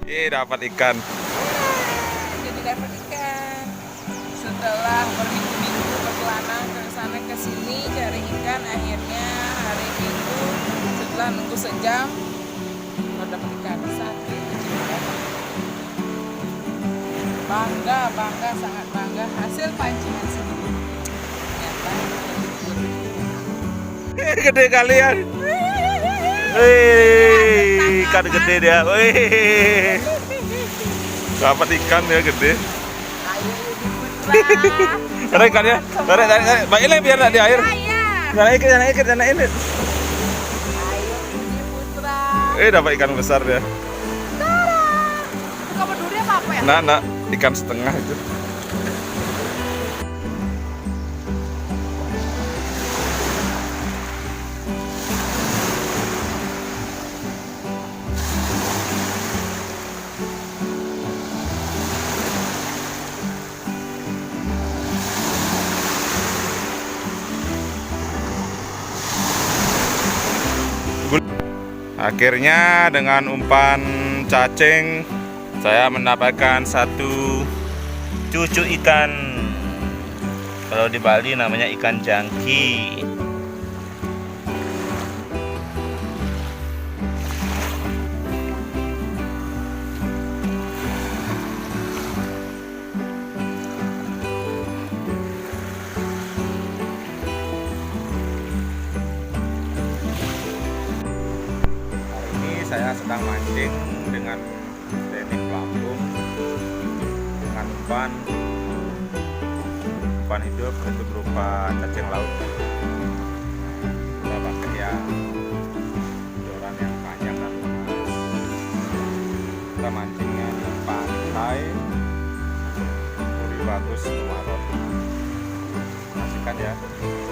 Dapat ikan. Jadi dapat ikan. Setelah berminggu-minggu berkelana ke sana ke sini cari ikan, akhirnya hari Minggu setelah nunggu sejam baru dapat ikan satu. Bangga, sangat bangga hasil pancingan sendiri. Ternyata Gede kalian. Ikan gede dia. Dapat ikan ya gede. ayo Yudi Putra. Tarik ikannya. Tarik. Baiklah biar tidak di air. Saya. Jangan ikut. Ayo Yudi Putra. Dapat ikan besar dia. Tara. Buka berduri apa ya? Nah, ikan setengah itu. Akhirnya dengan umpan cacing saya mendapatkan satu cucu ikan. Kalau di Bali namanya ikan jangki. Saya sedang mancing dengan teknik pelampung dengan umpan hidup, itu berupa cacing laut. Kita pakai ya joran yang panjang dan luas. Kita mancingnya di pantai Puri Bagus, Semarang. Pastikan ya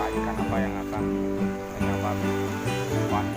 ikan apa yang akan menyambar umpan.